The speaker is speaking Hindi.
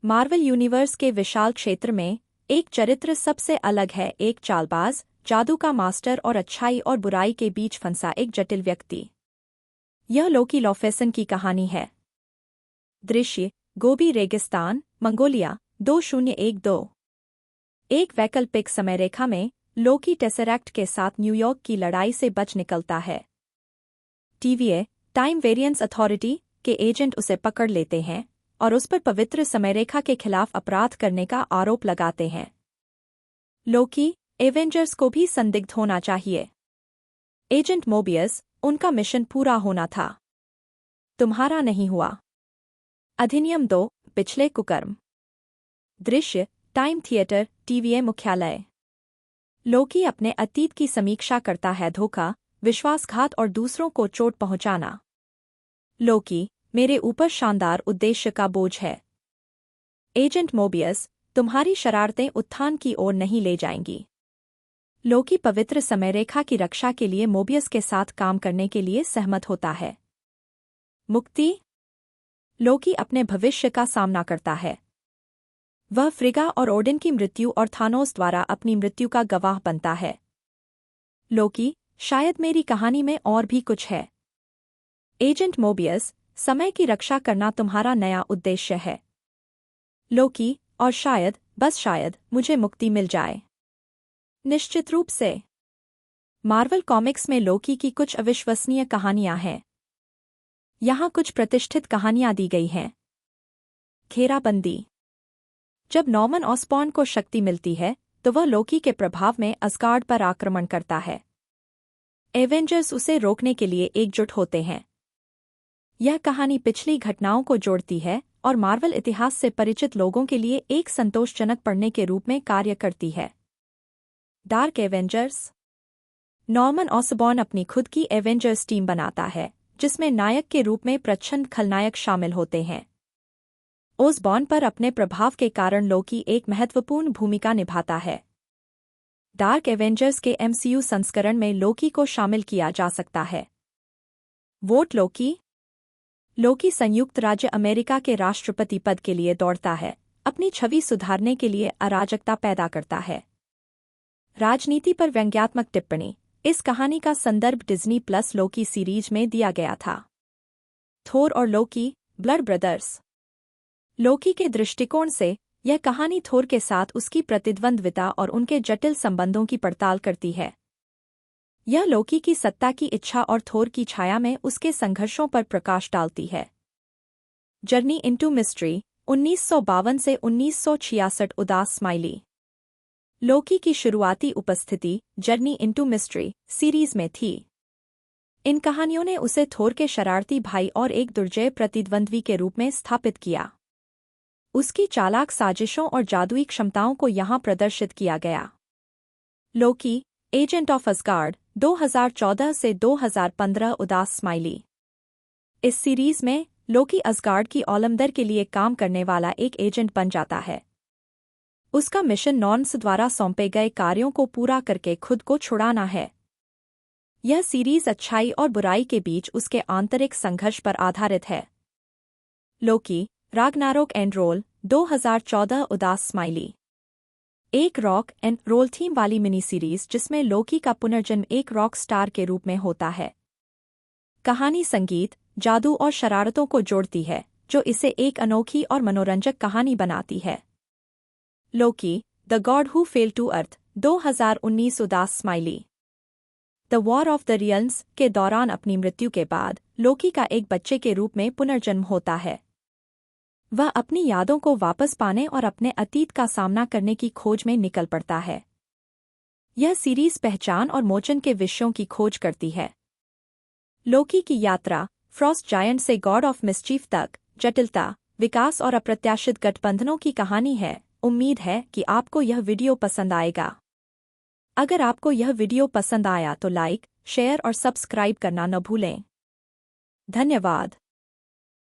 मार्वल यूनिवर्स के विशाल क्षेत्र में एक चरित्र सबसे अलग है, एक चालबाज, जादू का मास्टर और अच्छाई और बुराई के बीच फंसा एक जटिल व्यक्ति। यह लोकी लॉफेसन की कहानी है। दृश्य गोबी रेगिस्तान, मंगोलिया 2012। एक वैकल्पिक समयरेखा में लोकी टेसरैक्ट के साथ न्यूयॉर्क की लड़ाई से बच निकलता है। TVA टाइम वेरिएंस अथॉरिटी के एजेंट उसे पकड़ लेते हैं और उस पर पवित्र समयरेखा के खिलाफ अपराध करने का आरोप लगाते हैं। लोकी एवेंजर्स को भी संदिग्ध होना चाहिए। एजेंट मोबियस, उनका मिशन पूरा होना था। तुम्हारा नहीं हुआ। अधिनियम 2 पिछले कुकर्म। दृश्य टाइम थिएटर, TVA मुख्यालय। लोकी अपने अतीत की समीक्षा करता है, धोखा, विश्वासघात और दूसरों को चोट पहुंचाना। लोकी, मेरे ऊपर शानदार उद्देश्य का बोझ है। एजेंट मोबियस, तुम्हारी शरारतें उत्थान की ओर नहीं ले जाएंगी। लोकी पवित्र समयरेखा की रक्षा के लिए मोबियस के साथ काम करने के लिए सहमत होता है। मुक्ति। लोकी अपने भविष्य का सामना करता है। वह फ्रिगा और ओडिन की मृत्यु और थानोस द्वारा अपनी मृत्यु का गवाह बनता है। लोकी, शायद मेरी कहानी में और भी कुछ है। एजेंट मोबियस, समय की रक्षा करना तुम्हारा नया उद्देश्य है। लोकी, और शायद, बस शायद, मुझे मुक्ति मिल जाए। निश्चित रूप से। मार्वल कॉमिक्स में लोकी की कुछ अविश्वसनीय कहानियां हैं। यहाँ कुछ प्रतिष्ठित कहानियां दी गई हैं। घेराबंदी। जब नॉर्मन ऑसबॉर्न को शक्ति मिलती है तो वह लोकी के प्रभाव में असगार्ड पर आक्रमण करता है। एवेंजर्स उसे रोकने के लिए एकजुट होते हैं। यह कहानी पिछली घटनाओं को जोड़ती है और मार्वल इतिहास से परिचित लोगों के लिए एक संतोषजनक पढ़ने के रूप में कार्य करती है। Dark Avengers. नॉर्मन ऑसबॉर्न अपनी खुद की एवेंजर्स टीम बनाता है, जिसमें नायक के रूप में प्रच्छन्न खलनायक शामिल होते हैं। ओसबॉर्न पर अपने प्रभाव के कारण लोकी एक महत्वपूर्ण भूमिका निभाता है। डार्क एवेंजर्स के MCU संस्करण में लोकी को शामिल किया जा सकता है। वोट लोकी। लोकी संयुक्त राज्य अमेरिका के राष्ट्रपति पद के लिए दौड़ता है, अपनी छवि सुधारने के लिए अराजकता पैदा करता है। राजनीति पर व्यंग्यात्मक टिप्पणी। इस कहानी का संदर्भ डिज्नी प्लस लोकी सीरीज में दिया गया था। थोर और लोकी, ब्लड ब्रदर्स। लोकी के दृष्टिकोण से यह कहानी थोर के साथ उसकी प्रतिद्वंद्विता और उनके जटिल संबंधों की पड़ताल करती है। यह लोकी की सत्ता की इच्छा और थोर की छाया में उसके संघर्षों पर प्रकाश डालती है। जर्नी इनटू मिस्ट्री, 1952 से 1966। उदास स्माइली। लोकी की शुरुआती उपस्थिति जर्नी इनटू मिस्ट्री सीरीज में थी। इन कहानियों ने उसे थोर के शरारती भाई और एक दुर्जय प्रतिद्वंद्वी के रूप में स्थापित किया। उसकी चालाक साजिशों और जादुई क्षमताओं को यहाँ प्रदर्शित किया गया। लोकी, एजेंट ऑफ असगार्ड, 2014 से 2015। उदास स्माइली। इस सीरीज में लोकी असगार्ड की ओलंदर के लिए काम करने वाला एक एजेंट बन जाता है। उसका मिशन नॉर्न्स द्वारा सौंपे गए कार्यों को पूरा करके खुद को छुड़ाना है। यह सीरीज अच्छाई और बुराई के बीच उसके आंतरिक संघर्ष पर आधारित है। लोकी, राग्नारोक एंड रोल, 2014। उदास स्माइली। एक रॉक एंड रोल थीम वाली मिनी सीरीज जिसमें लोकी का पुनर्जन्म एक रॉक स्टार के रूप में होता है। कहानी संगीत, जादू और शरारतों को जोड़ती है, जो इसे एक अनोखी और मनोरंजक कहानी बनाती है। Loki, the god who fell to Earth, 2019। उदास smiley. The war of the realms के दौरान अपनी मृत्यु के बाद लोकी का एक बच्चे के रूप में पुनर्जन्म होता है। वह अपनी यादों को वापस पाने और अपने अतीत का सामना करने की खोज में निकल पड़ता है। यह सीरीज पहचान और मोचन के विषयों की खोज करती है। लोकी की यात्रा, फ्रॉस्ट जायंट से गॉड ऑफ मिसचीफ तक, जटिलता, विकास और अप्रत्याशित गठबंधनों की कहानी है। उम्मीद है कि आपको यह वीडियो पसंद आएगा। अगर आपको यह वीडियो पसंद आया तो लाइक, शेयर और सब्सक्राइब करना न भूलें। धन्यवाद।